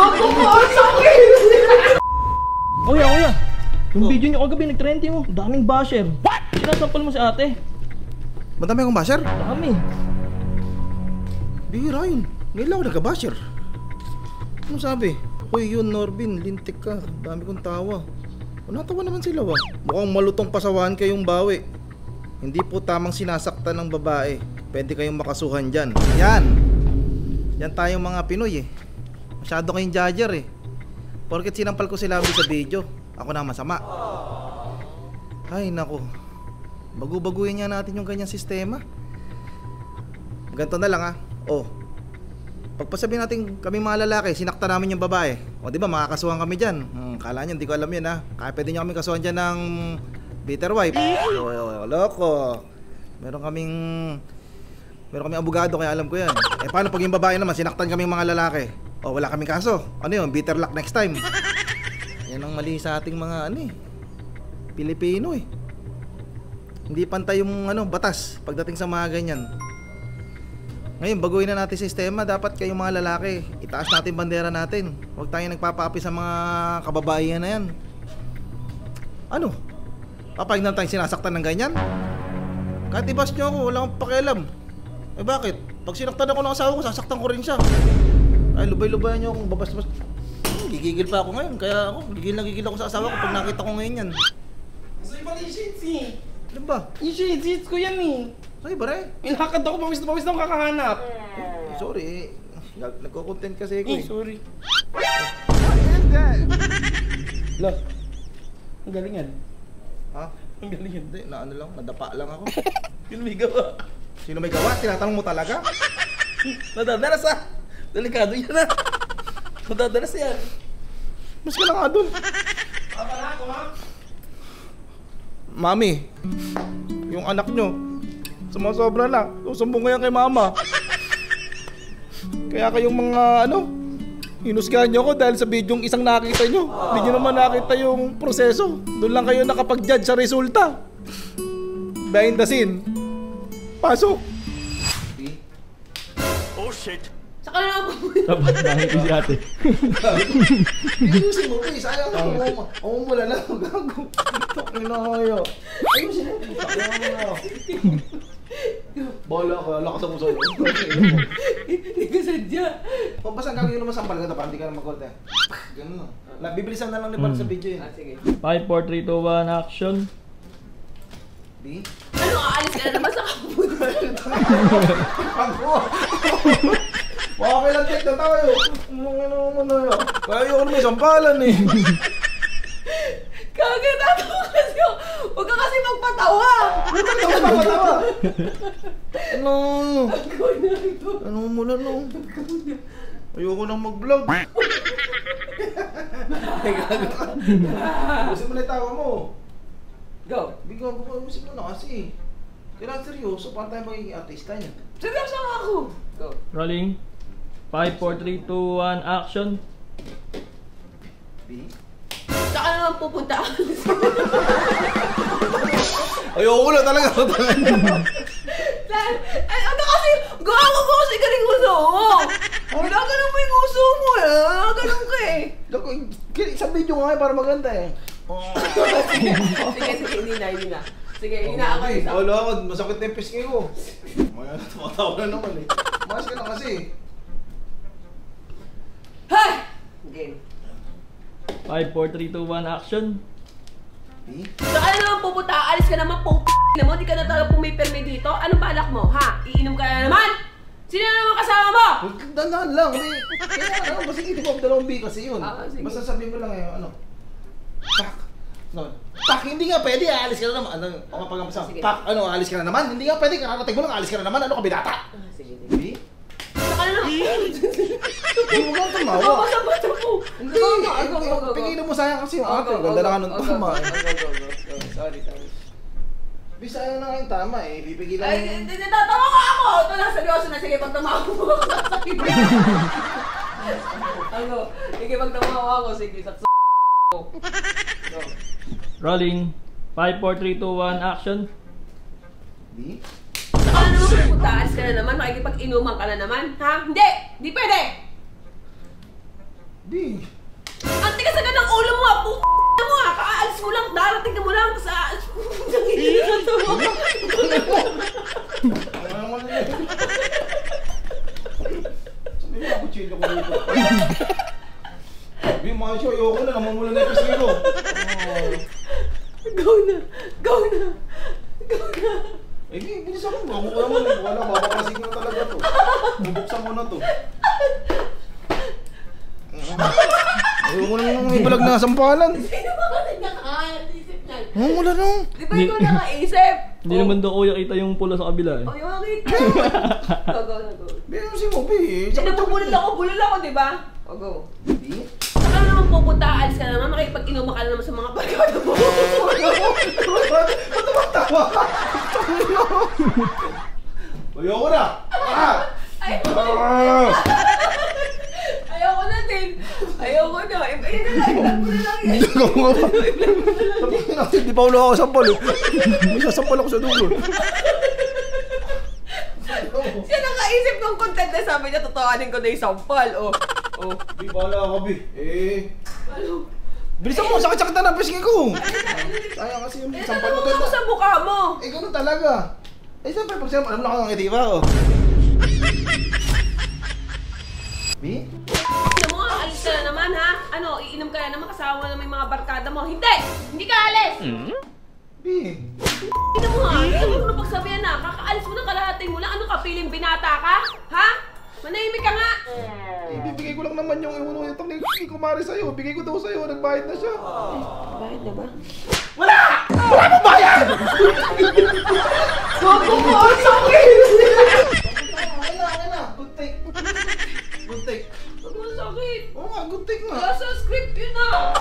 Gago ko! Sakit! Kuya, yung video nyo kagabi nag-trending mo. Daming basher. What? Sinasampal mo si ate. Madami akong basher? Dami. Bihira yun. Ngayon lang ako nagka-basher. Ano sabi? Hoy yun Norbin, lintik ka. Dami kong tawa. Natawa naman sila wa. Mukhang malutong pasawahan kayong bawi. Hindi po tamang sinasaktan ng babae. Pwede kayong makasuhan dyan. Yan tayong mga Pinoy eh. Masyado kayong judger eh. Porket sinampal ko sila sa video, ako na masama. Ay nako. Bagu-baguhin niya natin yung ganyang sistema. Ganito na lang ha. Pagpasabihin natin kami mga lalaki, sinakta namin yung babae. O di ba makakasuhan kami dyan. Kala nyo, hindi ko alam yun ha. Kaya pwede nyo kami kasuhan dyan ng bitter wife. Loko. Meron kaming abogado kaya alam ko yan. Paano pag yung babae naman, sinaktan kami mga lalaki? Wala kaming kaso. Ano yun? Bitter luck next time. Yan ang mali sa ating mga Pilipino eh. Hindi pantay yung batas pagdating sa mga ganyan. Ngayon, baguhin na natin sistema. Dapat kayong mga lalaki, itaas natin bandera natin. Huwag tayo nagpapaapi sa mga kababaihan na yan. Ano? Papayag na tayong sinasaktan ng ganyan? Kahit ibas nyo ako, wala akong pakialam. Bakit? Pag sinaktan ako ng asawa ko, sasaktan ko rin siya. Ay, lubay-lubayan nyo akong babas-bas. Gigigil pa ako ngayon. Kaya ako, gigil ako sa asawa ko pag nakita ko ngayon yan. Sa'yo pala yung shades eh. Ano ba? Yung shades ko yan eh. Sa'yo ba rin? Inakad ako, pawis na akong kakahanap. Sorry, nagko-content kasi ako eh. Sorry. Lo, ang galing yan. Ha? Ang galing yan. Hindi, nadapa lang ako. Yun may gawa. Sino may gawa? Tinatanong mo talaga? Nadadalas ah. Delikado yan ah. Nadadalas yan. Mas ka lang nga dun. Akala ko ha? Mami, yung anak nyo, sumasobra na. Susumbong ko yan kay mama. Kaya kayong mga hinusgahan nyo ko dahil sa bidyong isang nakita nyo. Hindi nyo naman nakita yung proseso. Doon lang kayo nakapag-judge sa resulta. Behind the scene. Pasok. Oh shit. Saka na ako. Dapat dahil ko si ate. Ayusin mo please. Ayaw mo. Umumula lang. Gago. Tok inayo. Ayusin mo please. Ayaw mo. Bola ko. Lakas ako sa'yo. Hindi ka sadya. Pampasan gagawin naman sampal ka. Hindi ka na mag-order. Ganun lang. Bibilisan na lang ni Bark sa video yun. Sige. 5, 4, 3, 2, 1, action. B? Ano, aalis ka na naman sa kapunan? Okay lang, check na tayo. Kaya ko naman sampalan eh. Kagatawa kasi ako. Huwag ka kasi magpatawa. Tawa. Ano? Ako na ito. Ano muna no? Ayoko nang mag-vlog. Gusto mo na yung tawa mo. Go. Bigyan ko gusto mo na kasi. Kailangan seryoso, paano tayo magiging artista niya? Seryoso nga ako. Go. Rolling. 5, 4, 3, 2, 1, action. B? Saka naman pupunta ako. Ayoko na talaga. Ano kasi, gago ko kasi galing uso mo. Ginaganon mo yung uso mo eh. Ganun ka eh. Isang video nga para maganda eh. Sige, hindi na. Sige, ako isa. Wala ako, masakit na yung pisngi ko. Maya na, tumatawa na naman eh. Mas ka na kasi. Hay! Game. 5, 4, 3, 2, 1, action. B? Saka na naman pupunta, alis ka naman po mo, di ka na talaga pumipirme dito. Anong balak mo, ha? Iinom ka na naman? Sino na naman kasama mo? Dandan lang, kaya basta hindi ko dalawang B kasi yun. Sige. Basta sabihin ko lang ngayon, Tak! Tak, hindi nga pwede, alis ka na naman. Sige. Tak, alis ka na naman? Hindi nga pwede, kararating mo lang, alis ka na naman. Ano ka, binata? Sige. B? Saka na naman. Hindi mo kang tumawa. Basta mo. Hindi, pigilan mo sayang kasi yung ate. Ganda na ka nung tama. Sorry. Bisaya na nga yung tama eh, pipigilan mo. Ay, tatawa ka ako! Ito na, seryoso na. Sige, pag tumawa mo ako, sasakit. Sige, pag tumawa ako, sige, saksak ko. Rolling. 5, 4, 3, 2, 1, action. B? Saka na naman pupunta, alis ka na naman, makikipag-inuman ka na naman, ha? Hindi! Hindi pwede! Bi. Ang tigas agad ng ulo mo, mo ah. Kakaalis mo lang, darating ka mo lang sa... Nangihingan to mo. Ano naman yun? Sabi mo, ako chilo ko dito. Bi, mga siya, ayoko na, namamula na yung pisngi ko. Go na. Go na. Go na. Eh, bilis ako. Ako ko naman. Wala, babakasig na talaga to. Bubuksan mo na to. Ayoko na nung may balag na sampalan. Sino ba ka nagkakaisip niyan? Wala nung. Di ba ikaw nakaisip? Hindi naman daw kuya kita yung pula sa kabila eh. O, yung nakita. Go na, go. Bi, ano si mo, Bi? Bulol ako, di ba? O, go. Bi? Saka naman pupunta, alis ka naman, makikipag-inuma ka na naman sa mga barkada mo. Ba't naman tawa? Ayoko na! Ah! Ayoko na din. Ayoko na. Ayun na lang, ilag mo na lang yan. Sabihin natin, di pa ulo ako sampal eh. May sasampal ako sa dulo. Siya nakaisip ng content na sabi niya, totohanin ko na yung sampal. O. Bi, bahala ka, Bi. Ano? Bilisan mo, sakit-sakit na ng pisngi ko. Sayang kasi yung sampal mo Tanong ako sa mukha mo. Eh, ganun talaga. Eh, siyempre, pag sinampal, alam mo na ako ng ngiti ba, oh. Bi? Ano mo, alis ka na naman ha? Ano, iinom ka na naman kasama na may mga barkada mo. Hindi! Hindi ka alis! Bi? Tignan mo ha, sabi mo na pagsabihan na, kakaalis mo ng kalahating mo lang. Ano ka, piling binata ka? Ha? Manahimik ka nga! Eh, bibigay ko lang naman yung utang ni Kumari sa'yo. Bigay ko daw sa'yo, nagbayad na siya. Bakit na ba? Wala! Wala mo bayad! Gogo mo! Ang sakit! Okay na. Good take. Good take. Ang sakit! Oo nga, good take nga. Wala sa script yun ah!